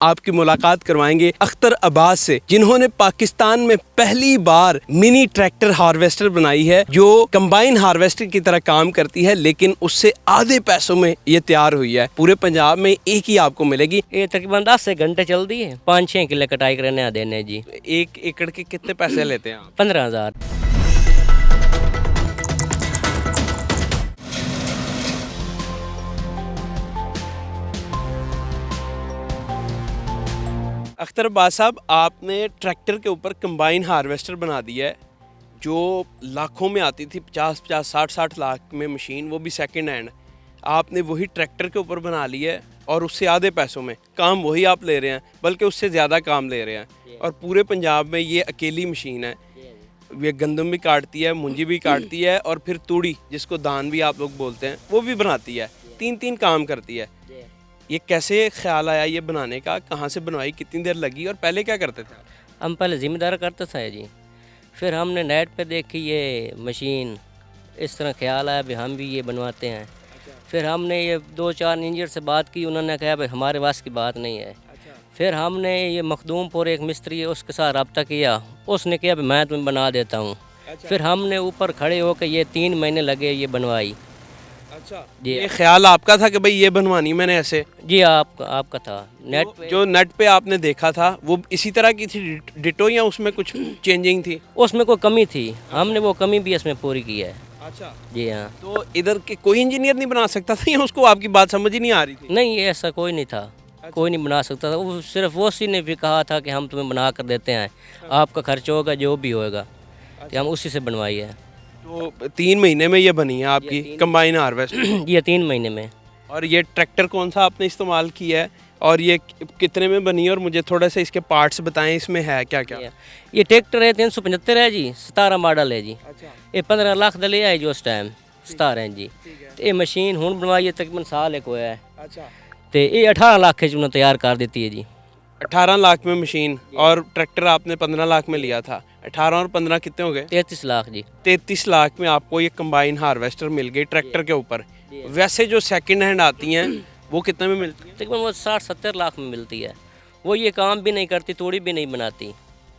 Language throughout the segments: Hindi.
आपकी मुलाकात करवाएंगे अख्तर अब्बास से, जिन्होंने पाकिस्तान में पहली बार मिनी ट्रैक्टर हार्वेस्टर बनाई है जो कंबाइन हार्वेस्टर की तरह काम करती है, लेकिन उससे आधे पैसों में ये तैयार हुई है। पूरे पंजाब में एक ही आपको मिलेगी। ये तकरीबन 10 से घंटे चलती है, 5-6 किलो कटाई करने देने जी। 1 एकड़ के कितने पैसे लेते हैं आप? 15,000। अख्तर अब्बास साहब, आपने ट्रैक्टर के ऊपर कंबाइन हार्वेस्टर बना दिया है जो लाखों में आती थी, 50-50, 60-60 लाख में मशीन, वो भी सेकंड हैंड। आपने वही ट्रैक्टर के ऊपर बना लिया है और उससे आधे पैसों में काम वही आप ले रहे हैं, बल्कि उससे ज़्यादा काम ले रहे हैं। और पूरे पंजाब में ये अकेली मशीन है। ये गंदम भी काटती है, मुंजी भी काटती है, और फिर तूड़ी, जिसको दान भी आप लोग बोलते हैं, वो भी बनाती है। 3 काम करती है। ये कैसे ख्याल आया ये बनाने का? कहाँ से बनवाई, कितनी देर लगी, और पहले क्या करते थे? हम पहले ज़िम्मेदार करते थे जी, फिर हमने नेट पे देखी ये मशीन, इस तरह ख्याल आया भी हम भी ये बनवाते हैं। फिर हमने ये 2-4 इंजीनियर से बात की, उन्होंने कहा भाई हमारे पास की बात नहीं है। फिर हमने ये मखदूमपुर एक मिस्त्री है उसके साथ रब्ता किया, उसने कहा भाई मैं तुम्हें बना देता हूँ। फिर हमने ऊपर खड़े होकर ये 3 महीने लगे ये बनवाई। अच्छा, जी। ये ख्याल आपका था कि भाई ये बनवानी मैंने ऐसे? जी आपका था नेट पे। जो नेट पे आपने देखा था वो इसी तरह की थी डिटो, या उसमें कुछ चेंजिंग थी? उसमें कोई कमी थी, हमने वो कमी भी इसमें पूरी की है। अच्छा, जी हाँ। तो इधर के कोई इंजीनियर नहीं बना सकता था, या उसको आपकी बात समझ ही नहीं आ रही थी? नहीं, ये ऐसा कोई नहीं था। कोई नहीं बना सकता था, वो सिर्फ वो उसी ने भी कहा था कि हम तुम्हें बना कर देते हैं, आपका खर्च होगा जो भी होगा, तो हम उसी से बनवाई है। तो 3 महीने में ये बनी है आपकी कंबाइन हार्वेस्टर? ये 3 महीने में। और ये ट्रैक्टर कौन सा आपने इस्तेमाल किया है, और ये कितने में बनी है, और मुझे थोड़ा सा इसके पार्ट्स बताएं, इसमें है क्या क्या? ये ट्रैक्टर है 375 है जी, 17 मॉडल है जी। अच्छा, ये 15 लाख का लिया है जो उस टाइम 17 है जी। तो ये मशीन हूँ बनवाई है तकरीबन साल एक होया है, अच्छा। तो ये 18 लाख है जो तैयार कर देती है जी। 18 लाख में मशीन, और ट्रैक्टर आपने 15 लाख में लिया था। 18 और 15 कितने हो गए? 33 लाख जी। 33 लाख में आपको ये कंबाइन हार्वेस्टर मिल गई ट्रैक्टर के ऊपर। वैसे जो सेकंड हैंड आती हैं वो कितने में मिलती हैं? तकरीबन वो 60-70 लाख में मिलती है। वो ये काम भी नहीं करती, तोड़ी भी नहीं बनाती।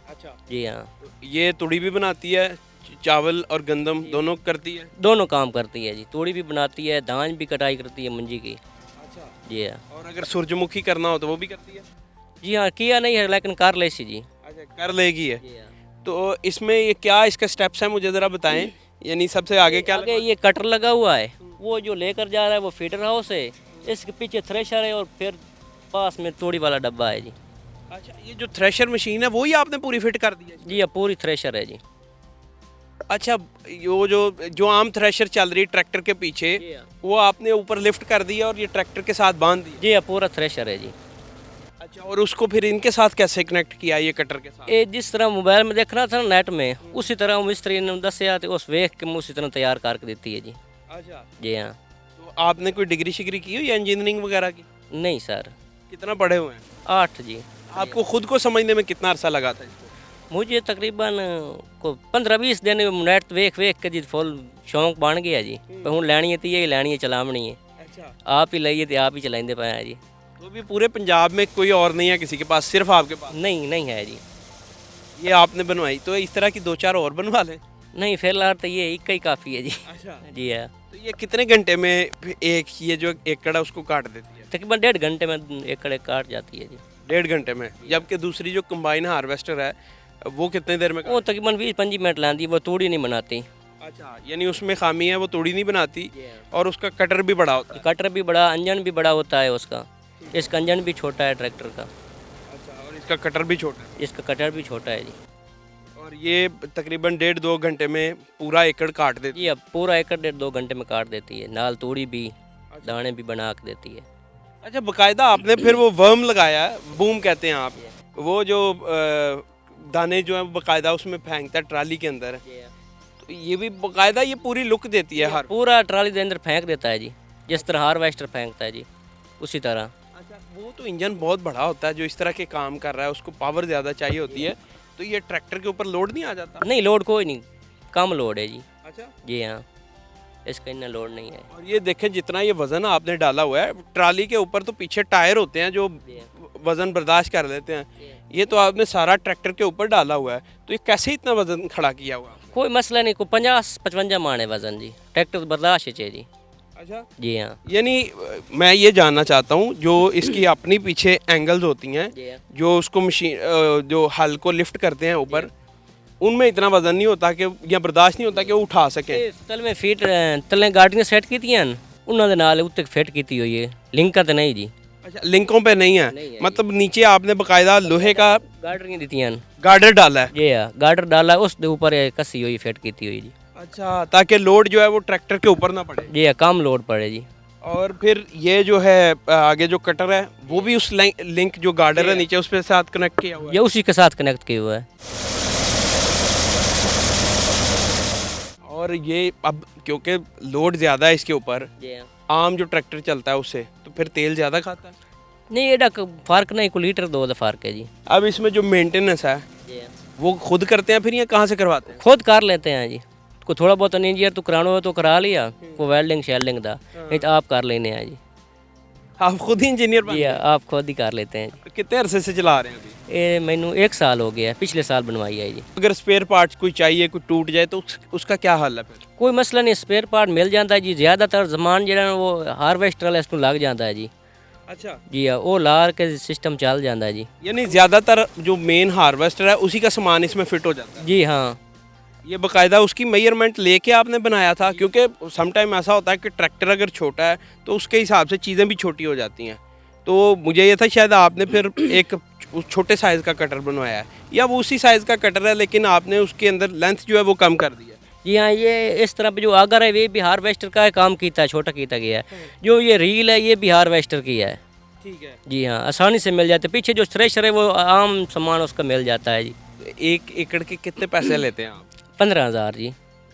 अच्छा, जी हाँ। ये तुड़ी भी बनाती है, चावल और गंदम दोनों करती है? दोनों काम करती है जी, तोड़ी भी बनाती है, धान भी कटाई करती है मंजी की। अच्छा, जी हाँ। और अगर सूरजमुखी करना हो तो वो भी करती है? जी हाँ, किया नहीं है लेकिन कर ले सी जी। अच्छा, कर लेगी है। जी हाँ। तो इसमें ये क्या इसका स्टेप्स है, मुझे ज़रा बताएं। यानी सबसे आगे क्या आगे ये कटर लगा हुआ है, वो जो लेकर जा रहा है वो फीडर हाउस है, इसके पीछे थ्रेशर है, और फिर पास में तोड़ी वाला डब्बा है जी। अच्छा, ये जो थ्रेशर मशीन है वो ही आपने पूरी फिट कर दी है? जी हाँ, पूरी थ्रेशर है जी। अच्छा, यो जो आम थ्रेशर चल रही है ट्रैक्टर के पीछे, जी हाँ। वो आपने ऊपर लिफ्ट कर दिया और ये ट्रैक्टर के साथ बांध दिया? जी हाँ, पूरा थ्रेशर है जी। अच्छा, और उसको फिर इनके साथ कैसे कनेक्ट किया, ये कटर के साथ? ये जिस तरह मोबाइल में देखना था ना नेट में, उसी तरह मिस्त्री ने दसिया तो उस वेख के उसी तरह तैयार करके देती है जी। अच्छा, जी हाँ। तो आपने कोई डिग्री शिग्री की हो या इंजीनियरिंग वगैरह की? नहीं सर। कितना पढ़े हुए हैं? 8 जी। आपको खुद को समझने में कितना अरसा लगा था इसको? मुझे तकरीबन को 15-20 दिन नेट वेख के जी फुल शौक बन गया जी। पर हूँ लैनी है तो यही लैनी है, चलावनी है। अच्छा, आप ही लाइए तो आप ही चलाइंदे पाए हैं जी। तो भी पूरे पंजाब में कोई और नहीं है किसी के पास, सिर्फ आपके पास? नहीं है जी। ये आपने बनवाई, तो इस तरह की 2-4 और बनवा लें। नहीं, फिलहाल तो ये एक ही काफ़ी है जी। अच्छा, जी हाँ। तो ये कितने घंटे में एक ये जो एकड़ है उसको काट देती है? तकरीबन 1.5 घंटे में एकड़ काट जाती है जी। 1.5 घंटे में? जबकि दूसरी जो कंबाइन हार्वेस्टर है वो कितने देर में वो तकरीबन 20-25 मिनट लाती, वो तोड़ी नहीं बनाती। अच्छा, यानी उसमें खामी है, वो तोड़ी नहीं बनाती, और उसका कटर भी बड़ा होता है? कटर भी बड़ा, इंजन भी बड़ा होता है उसका। इसका इंजन भी छोटा है ट्रैक्टर का। अच्छा, और इसका कटर भी छोटा है? इसका कटर भी छोटा है जी। और ये तकरीबन 1.5-2 घंटे में पूरा एकड़ काट देती जी अब पूरा एकड़ 1.5-2 घंटे में काट देती है, नाल तोड़ी भी, दाने भी बना के देती है। है? अच्छा, बकायदा आपने फिर वो वर्म लगाया है, बूम कहते हैं आप, वो जो दाने जो है बकायदा उसमें फेंकता है ट्राली के अंदर, तो ये भी बकायदा ये पूरी लुक देती है हर? पूरा ट्राली के अंदर फेंक देता है जी, जिस तरह हार्वेस्टर फेंकता है जी, उसी तरह। अच्छा, वो तो इंजन बहुत बड़ा होता है जो इस तरह के काम कर रहा है, उसको पावर ज़्यादा चाहिए होती है, तो ये ट्रैक्टर के ऊपर लोड नहीं आ जाता? नहीं, लोड कोई नहीं, कम लोड है जी। अच्छा, जी हाँ। इसका इतना लोड नहीं है। और ये देखें जितना ये वज़न आपने डाला हुआ है, ट्राली के ऊपर तो पीछे टायर होते हैं जो वज़न बर्दाश्त कर लेते हैं, ये तो आपने सारा ट्रैक्टर के ऊपर डाला हुआ है, तो ये कैसे इतना वज़न खड़ा किया हुआ? कोई मसला नहीं, कोई 50-55 माने वज़न जी, ट्रैक्टर बर्दाश्त है जी। अच्छा, जी हाँ। यानी मैं ये जानना चाहता हूँ जो इसकी अपनी पीछे एंगल्स होती हैं, जी हाँ। जो उसको मशीन जो हल को लिफ्ट करते हैं ऊपर, उनमें इतना वज़न नहीं होता कि या बर्दाश्त नहीं होता कि वो उठा सकें। तल में फीट तले गाड़ियाँ सेट कीतियां उन्होंने नाल उत्ते फिट की हुई है, लिंक तो नहीं जी। अच्छा, लिंकों पे नहीं है, नहीं है मतलब नीचे आपने बकायदा लोहे का गार्डर दी गार्डर डाला है। जी हाँ, गार्डर डाला है, उसके ऊपर ये कसी हुई फिट की हुई जी। अच्छा, ताकि लोड जो है वो ट्रैक्टर के ऊपर ना पड़े। जी हाँ, कम लोड पड़े जी। और फिर ये जो है आगे जो कटर है वो भी उस लिंक जो गार्डर है नीचे उस पे साथ कनेक्ट किया हुआ ये उसी के साथ कनेक्ट किया हुआ है। और ये अब क्योंकि लोड ज़्यादा है इसके ऊपर, जी हाँ। आम जो ट्रैक्टर चलता है उससे, तो फिर तेल ज़्यादा खाता है। नहीं एडा फ़र्क नहीं, कोई लीटर दो फ़र्क है जी। अब इसमें जो मेंटेनेंस है जी हाँ। वो खुद करते हैं फिर या कहाँ से करवाते हैं? खुद कर लेते हैं जी, को थोड़ा बहुत इंजीनियर तो कराना हो तो करा लिया, को वेल्डिंग शेल्डिंग दा, नहीं तो आप कर लेने हैं जी। आप खुद ही इंजीनियर बन जी गए? हाँ, आप खुद ही कर लेते हैं। तो कितने अरसे से चला रहे हैं अभी? ये मैनू 1 साल हो गया, पिछले साल बनवाई है जी। अगर स्पेयर पार्ट्स कोई चाहिए, कोई टूट जाए तो उसका क्या हाल है फिर? कोई मसला नहीं, स्पेयर पार्ट मिल जाता है जी। ज़्यादातर सामान जो वो हारवेस्टर वाला इसमें लग जाता है जी। अच्छा, जी हाँ, वो लार के सिस्टम चल जाता है जी। यानी ज़्यादातर जो मेन हार्वेस्टर है उसी का सामान इसमें फिट हो जाता है। जी हाँ। ये बाकायदा उसकी मेजरमेंट लेके आपने बनाया था? क्योंकि सम टाइम ऐसा होता है कि ट्रैक्टर अगर छोटा है तो उसके हिसाब से चीज़ें भी छोटी हो जाती हैं, तो मुझे ये था शायद आपने फिर एक छोटे साइज़ का कटर बनवाया है, या वो उसी साइज़ का कटर है लेकिन आपने उसके अंदर लेंथ जो है वो कम कर दी है। जी हाँ, ये इस तरह पे जो आगर है वे भी हारवेस्टर का काम किया है, छोटा किया गया है। जो ये रील है ये भी हारवेस्टर की है। ठीक है। जी हाँ, आसानी से मिल जाते हैं। पीछे जो थ्रेशर है वो आम सामान उसका मिल जाता है जी। एक एकड़ के कितने पैसे लेते हैं आप? 15,000 जी।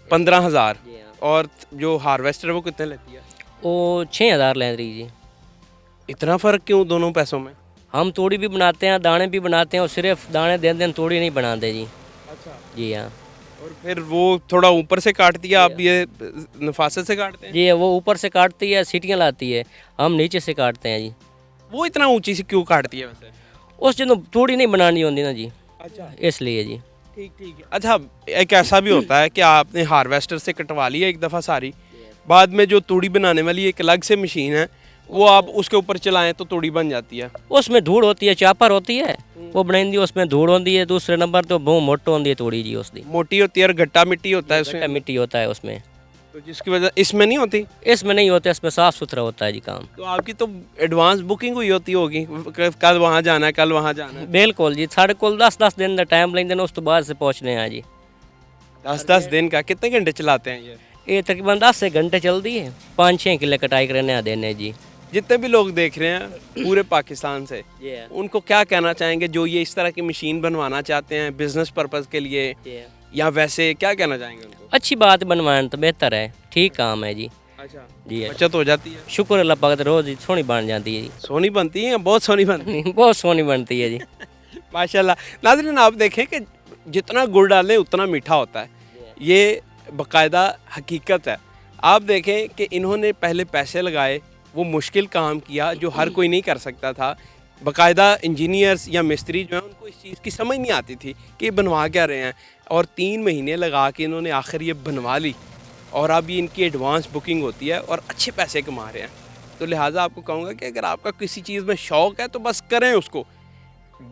15,000। जी हाँ। और जो हार्वेस्टर है वो कितने लेती है? वो 6,000 ले रही जी। इतना फ़र्क क्यों दोनों पैसों में? हम तोड़ी भी बनाते हैं, दाने भी बनाते हैं, और सिर्फ दाने दे दें, तोड़ी नहीं बनाते जी। अच्छा। जी हाँ। और फिर वो थोड़ा ऊपर से काट दिया, आप ये नफासत से काटते हैं? जी वो ऊपर से काटती है, सीटियाँ लाती है, हम नीचे से काटते हैं जी। वो इतना ऊंची से क्यों काटती है वैसे? उस जो तोड़ी नहीं बनानी होती ना जी, अच्छा, इसलिए जी। ठीक ठीक है। अच्छा, एक ऐसा भी होता है कि आपने हार्वेस्टर से कटवा लिया एक दफ़ा सारी, बाद में जो तूड़ी बनाने वाली एक अलग से मशीन है वो आप उसके ऊपर चलाएं तो तूड़ी बन जाती है। उसमें धूड़ होती है, चापर होती है, वो बनाई उसमें धूड़ होती है। दूसरे नंबर तो बहुत मोटो होती है तोड़ी जी, उसकी मोटी होती है और गट्टा मिट्टी होता है उसमें, गट्टा मिट्टी होता है उसमें। तो जिसकी वजह इसमें नहीं होती। इसमें नहीं होता, इसमें साफ़ सुथरा होता है जी काम। तो आपकी तो एडवांस बुकिंग हुई होती होगी, कल वहाँ जाना है, कल वहाँ जाना है। बिल्कुल जी, साढ़े को 10-10 दिन का टाइम लेंगे उस तो बाद से पहुँचने हैं जी। 10-10 दिन का? कितने घंटे चलाते हैं ये? तकरीबन 10 से घंटे चलती है, 5-6 किलो कटाई करने देने जी। जितने भी लोग देख रहे हैं पूरे पाकिस्तान से, उनको क्या कहना चाहेंगे जो ये इस तरह की मशीन बनवाना चाहते हैं बिजनेस पर्पज़ के लिए, या वैसे क्या कहना चाहेंगे उनको? अच्छी बात बनवाना तो बेहतर है, ठीक काम है जी। अच्छा जी बचत हो जाती है। शुक्र अल्लाह पाक, रोज़ सोनी बन जाती है जी। सोनी बनती है, बहुत सोनी बनती है। बहुत सोनी बनती है जी। माशाल्लाह। नाज़रीन, आप देखें कि जितना गुड़ डालें उतना मीठा होता है, ये बाकायदा हकीकत है। आप देखें कि इन्होंने पहले पैसे लगाए, वो मुश्किल काम किया जो हर कोई नहीं कर सकता था। बाकायदा इंजीनियर्स या मिस्त्री जो हैं उनको इस चीज़ की समझ नहीं आती थी कि ये बनवा क्या रहे हैं, और 3 महीने लगा के इन्होंने आखिर ये बनवा ली, और अब ये इनकी एडवांस बुकिंग होती है और अच्छे पैसे कमा रहे हैं। तो लिहाजा आपको कहूँगा कि अगर आपका किसी चीज़ में शौक़ है तो बस करें उसको,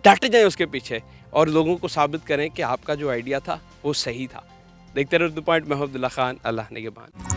डट जाएं उसके पीछे, और लोगों को साबित करें कि आपका जो आइडिया था वो सही था। देखते रहो द पॉइंट। मैं हूं अब्दुल्ला खान, अल्लाह निगहबान।